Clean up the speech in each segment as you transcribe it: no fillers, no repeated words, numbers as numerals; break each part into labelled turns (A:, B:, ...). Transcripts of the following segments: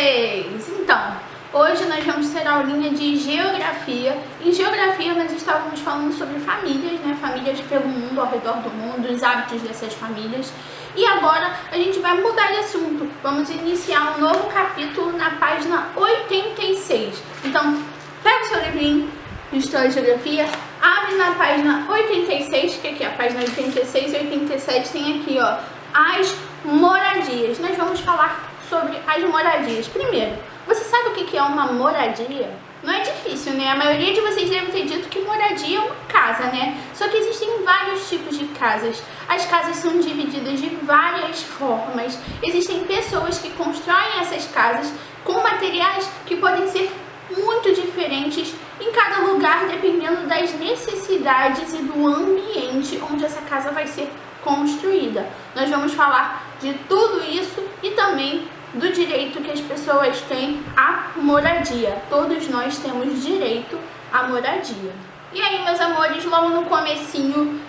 A: vocês! Então, hoje nós vamos ter a aulinha de geografia. Em geografia nós estávamos falando sobre famílias, né? Famílias pelo mundo, ao redor do mundo, os hábitos dessas famílias. E agora a gente vai mudar de assunto. Vamos iniciar um novo capítulo na página 86. Então, pega o seu livrinho de História e Geografia, abre na página 86, que aqui é a página 86 e 87 tem aqui, ó, as moradias. Nós vamos falar sobre as moradias. Primeiro, você sabe o que é uma moradia? Não é difícil, né? A maioria de vocês deve ter dito que moradia é uma casa, né? Só que existem vários tipos de casas. As casas são divididas de várias formas. Existem pessoas que constroem essas casas com materiais que podem ser muito diferentes em cada lugar, dependendo das necessidades e do ambiente onde essa casa vai ser construída. Nós vamos falar de tudo isso e também do direito que as pessoas têm à moradia. Todos nós temos direito à moradia. E aí, meus amores, logo no comecinho,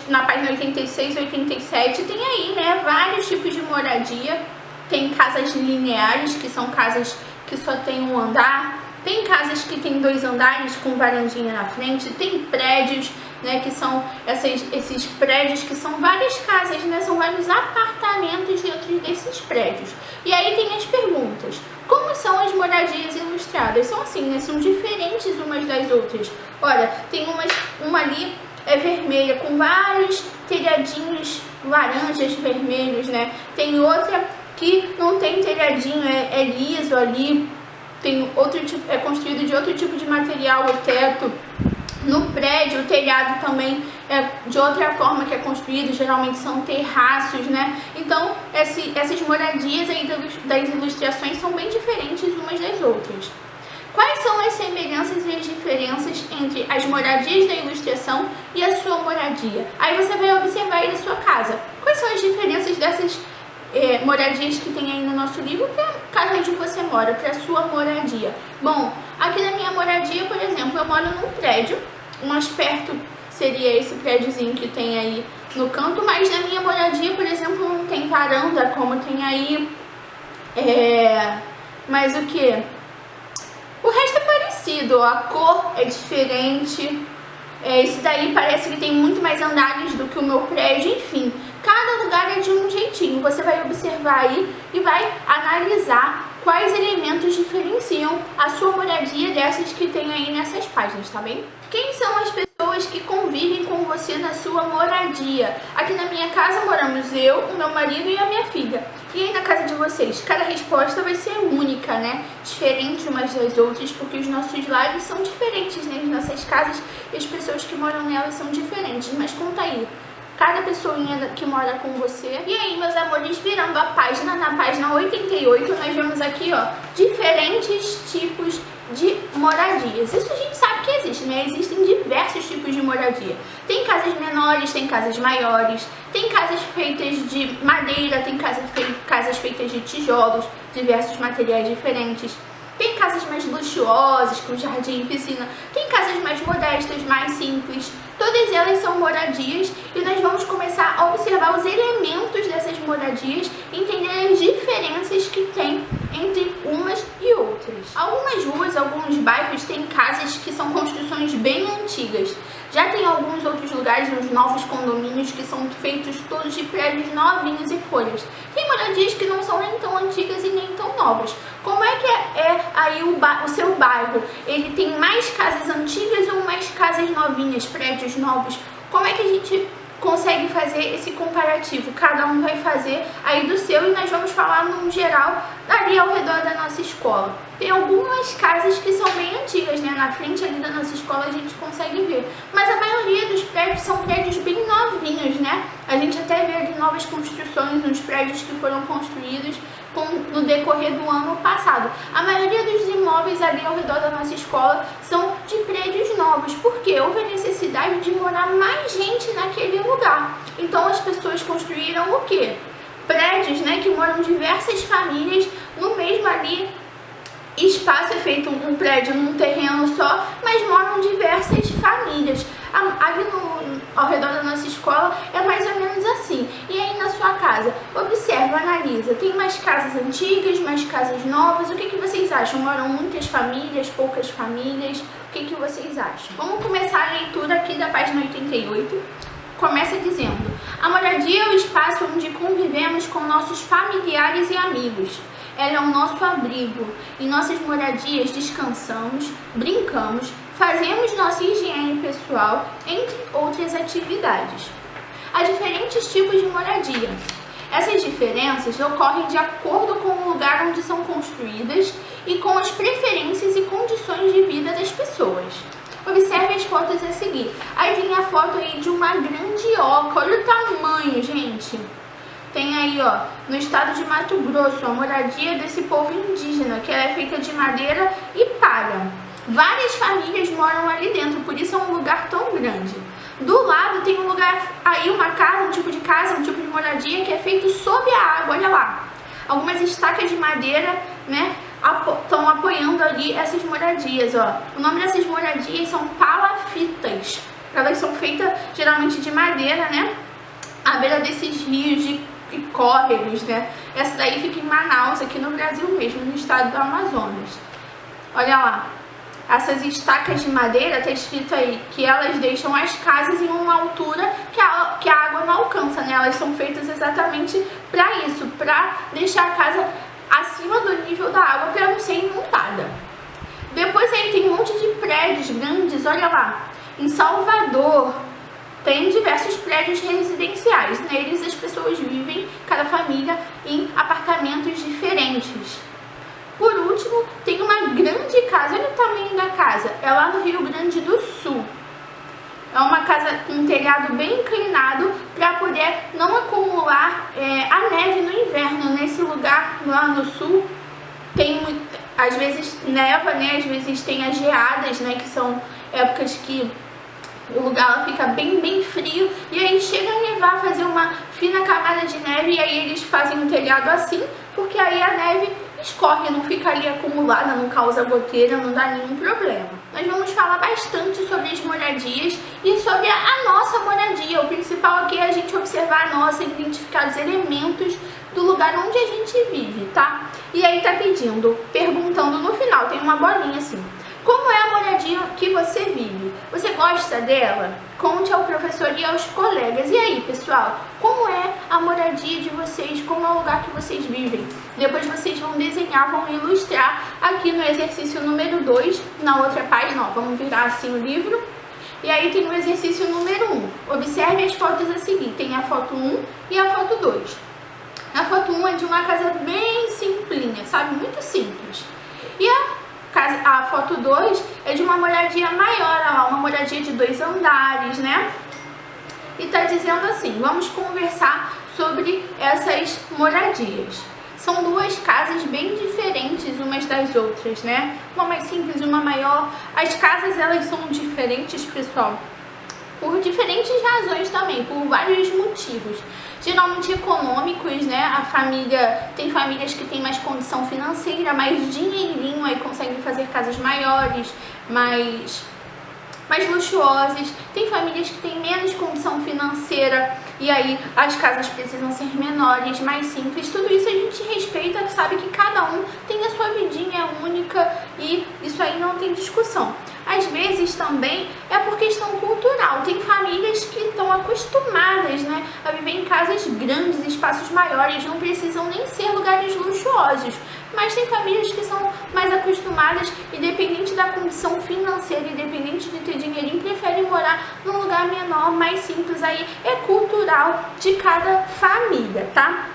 A: na página 86 e 87, tem aí, né, vários tipos de moradia. Tem casas lineares, que são casas que só tem um andar. Tem casas que tem 2 andares com varandinha na frente, tem prédios, né, que são esses prédios que são várias casas, né, são vários apartamentos dentro desses prédios. E aí tem as perguntas: como são as moradias ilustradas? São assim, né, são diferentes umas das outras. Olha, tem uma ali é vermelha com vários telhadinhos laranjas vermelhos, né? Tem outra que não tem telhadinho, é liso ali. Tem outro tipo, é construído de outro tipo de material, o teto. No prédio, o telhado também é de outra forma que é construído, geralmente são terraços, né? Então, essas moradias aí das ilustrações são bem diferentes umas das outras. Quais são as semelhanças e as diferenças entre as moradias da ilustração e a sua moradia? Aí você vai observar aí na sua casa. Quais são as diferenças dessas moradias que tem aí no nosso livro para a casa onde você mora, para a sua moradia? Bom, aqui na minha moradia, por exemplo, eu moro num prédio, mais perto seria esse prédiozinho que tem aí no canto, mas na minha moradia, por exemplo, não tem varanda como tem aí, mas o que? O resto é parecido, a cor é diferente, esse daí parece que tem muito mais andares do que o meu prédio, enfim. Cada lugar é de um jeitinho. Você vai observar aí e vai analisar quais elementos diferenciam a sua moradia dessas que tem aí nessas páginas, tá bem? Quem são as pessoas que convivem com você na sua moradia? Aqui na minha casa moramos eu, o meu marido e a minha filha. E aí na casa de vocês? Cada resposta vai ser única, né? Diferente umas das outras, porque os nossos lares são diferentes, né? As nossas casas e as pessoas que moram nelas são diferentes. Mas conta aí, cada pessoinha que mora com você. E aí, meus amores, virando a página, na página 88, nós vemos aqui, ó, diferentes tipos de moradias. Isso a gente sabe que existe, né? Existem diversos tipos de moradia. Tem casas menores, tem casas maiores, tem casas feitas de madeira, tem casas feitas de tijolos, diversos materiais diferentes. Tem casas mais luxuosas, com jardim e piscina. Tem casas mais modestas, mais simples. Todas elas são moradias e nós vamos começar a observar os elementos dessas moradias e entender as diferenças que tem entre umas e outras. Algumas ruas, alguns bairros têm casas que são construções bem antigas. Já tem alguns outros lugares, uns novos condomínios que são feitos todos de prédios novinhos e folhas. Tem moradias que não são nem tão antigas e nem tão novas. Como é que é aí o seu bairro? Ele tem mais casas antigas ou mais casas novinhas, prédios novos? Como é que a gente consegue fazer esse comparativo? Cada um vai fazer aí do seu e nós vamos falar num geral ali ao redor da nossa escola. Tem algumas casas que são bem antigas, né? Na frente ali da nossa escola a gente consegue ver. Mas a maioria dos prédios são prédios bem novinhos, né? A gente até vê ali novas construções nos prédios que foram construídos no decorrer do ano passado. A maioria dos imóveis ali ao redor da nossa escola são de prédios novos, porque houve a necessidade de morar mais gente naquele lugar. Então as pessoas construíram o quê? Prédios, né, que moram diversas famílias no mesmo ali espaço. É feito um prédio num terreno só, mas moram diversas famílias. Ali ao redor da nossa escola é mais ou menos assim. E aí na sua casa, observa, analisa. Tem mais casas antigas, mais casas novas. O que vocês acham? Moram muitas famílias, poucas famílias? O que vocês acham? Vamos começar a leitura aqui da página 88. Começa dizendo: a moradia é o espaço onde convivemos com nossos familiares e amigos. Ela é o nosso abrigo. Em nossas moradias descansamos, brincamos, fazemos nossa higiene pessoal, entre outras atividades. Há diferentes tipos de moradia. Essas diferenças ocorrem de acordo com o lugar onde são construídas e com as preferências e condições de vida das pessoas. Observe as fotos a seguir. Aí tem a foto aí de uma grandioca. Olha o tamanho, gente. Tem aí, ó, no estado de Mato Grosso, a moradia desse povo indígena, que ela é feita de madeira e palha. Várias famílias moram ali dentro, por isso é um lugar tão grande. Do lado tem um lugar, aí uma casa, um tipo de casa, um tipo de moradia que é feito sob a água, olha lá. Algumas estacas de madeira, né, estão apoiando ali essas moradias, ó. O nome dessas moradias são palafitas. Elas são feitas geralmente de madeira, né, à beira desses rios e córregos, né. Essa daí fica em Manaus, aqui no Brasil mesmo, no estado do Amazonas. Olha lá. Essas estacas de madeira, está escrito aí que elas deixam as casas em uma altura que a água não alcança, né? Elas são feitas exatamente para isso, para deixar a casa acima do nível da água, para não ser inundada. Depois aí tem um monte de prédios grandes, olha lá. Em Salvador tem diversos prédios residenciais. Neles as pessoas vivem, cada família, em apartamentos diferentes. Por último, tem uma grande casa, olha o tamanho da casa, é lá no Rio Grande do Sul. É uma casa com um telhado bem inclinado para poder não acumular a neve no inverno. Nesse lugar lá no sul, às vezes neva, né? Às vezes tem as geadas, né? Que são épocas que o lugar fica bem frio e aí chega a nevar, fazer uma fina camada de neve e aí eles fazem um telhado assim, porque aí a neve escorre, não fica ali acumulada, não causa goteira, não dá nenhum problema. Nós vamos falar bastante sobre as moradias e sobre a nossa moradia. O principal aqui é a gente observar a nossa, identificar os elementos do lugar onde a gente vive, tá? E aí tá perguntando no final, tem uma bolinha assim: como é a moradia que você vive? Você gosta dela? Conte ao professor e aos colegas. E aí, pessoal, como é a moradia de vocês? Como é o lugar que vocês vivem? Depois vocês vão desenhar, vão ilustrar aqui no exercício número 2, na outra página, ó, vamos virar assim o livro. E aí tem o exercício número 1. Observe as fotos a seguir. Tem a foto 1 e a foto 2. A foto 1 é de uma casa bem simplinha, sabe? Muito simples. E a foto 2 é de uma moradia maior, uma moradia de 2 andares, né? E tá dizendo assim: vamos conversar sobre essas moradias. São duas casas bem diferentes umas das outras, né? Uma mais simples, uma maior. As casas, elas são diferentes, pessoal, por diferentes razões também, por vários motivos. Geralmente econômicos, né? Tem famílias que têm mais condição financeira, mais dinheirinho, aí conseguem fazer casas maiores, mais luxuosas. Tem famílias que têm menos condição financeira e aí as casas precisam ser menores, mais simples. Tudo isso a gente respeita, sabe que cada um tem a sua vidinha única e isso aí não tem discussão. Às vezes também é por questão cultural. Tem famílias que estão acostumadas, né, a viver em casas grandes, espaços maiores, não precisam nem ser lugares luxuosos. Mas tem famílias que são mais acostumadas, independente da condição financeira, independente de ter dinheirinho, preferem morar num lugar menor, mais simples. Aí é cultural de cada família, tá?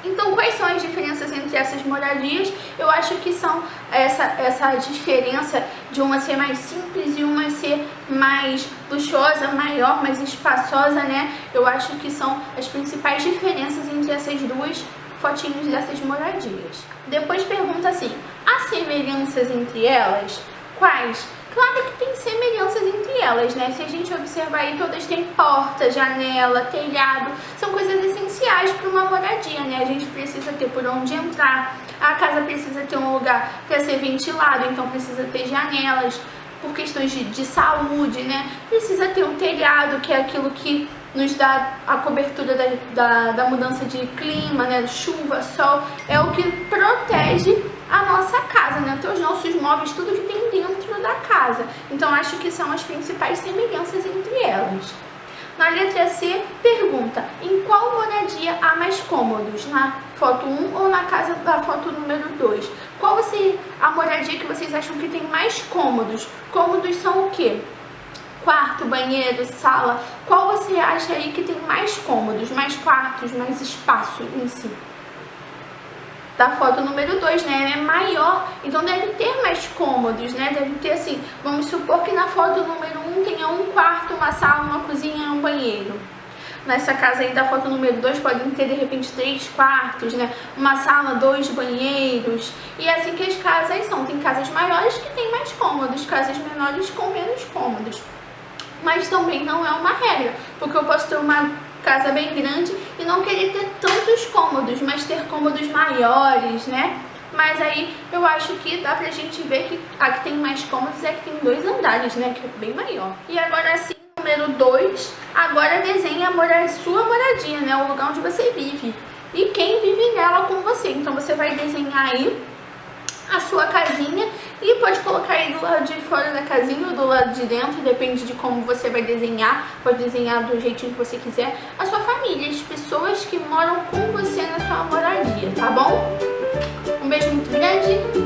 A: Então, quais são as diferenças entre essas moradias? Eu acho que são essa diferença de uma ser mais simples e uma ser mais luxuosa, maior, mais espaçosa, né? Eu acho que são as principais diferenças entre essas duas fotinhos dessas moradias. Depois pergunta assim: há semelhanças entre elas? Quais? Claro que tem semelhanças entre elas, né? Se a gente observar aí, todas têm porta, janela, telhado. São coisas essenciais para uma moradia, né? A gente precisa ter por onde entrar. A casa precisa ter um lugar para ser ventilado, então precisa ter janelas. por questões de saúde, né? Precisa ter um telhado, que é aquilo que nos dá a cobertura da mudança de clima, né? Chuva, sol, é o que protege a nossa casa, né? Os nossos móveis, tudo que tem dentro da casa. Então, acho que são as principais semelhanças entre elas. Na letra C, pergunta: em qual moradia há mais cômodos? Na foto 1 ou na casa da foto número 2? Qual a moradia que vocês acham que tem mais cômodos? Cômodos são o quê? Quarto, banheiro, sala. Qual você acha aí que tem mais cômodos, mais quartos, mais espaço em si? Da foto número 2, né? É maior, então deve ter mais cômodos, né? Deve ter assim, vamos supor que na foto número 1 tenha um quarto, uma sala, uma cozinha e um banheiro. Nessa casa aí da foto número 2 podem ter de repente 3 quartos, né? Uma sala, 2 banheiros. E é assim que as casas são. Tem casas maiores que tem mais cômodos, casas menores com menos cômodos. Mas também não é uma regra, porque eu posso ter uma casa bem grande e não querer ter tantos cômodos, mas ter cômodos maiores, né? Mas aí eu acho que dá pra gente ver que a que tem mais cômodos é que tem 2 andares, né? Que é bem maior. E agora sim, número 2, agora desenha a sua moradia, né? O lugar onde você vive e quem vive nela com você. Então você vai desenhar aí a sua casinha e pode colocar aí do lado de fora da casinha ou do lado de dentro, depende de como você vai desenhar. Pode desenhar do jeitinho que você quiser. A sua família, as pessoas que moram com você na sua moradia, tá bom? Um beijo muito grande.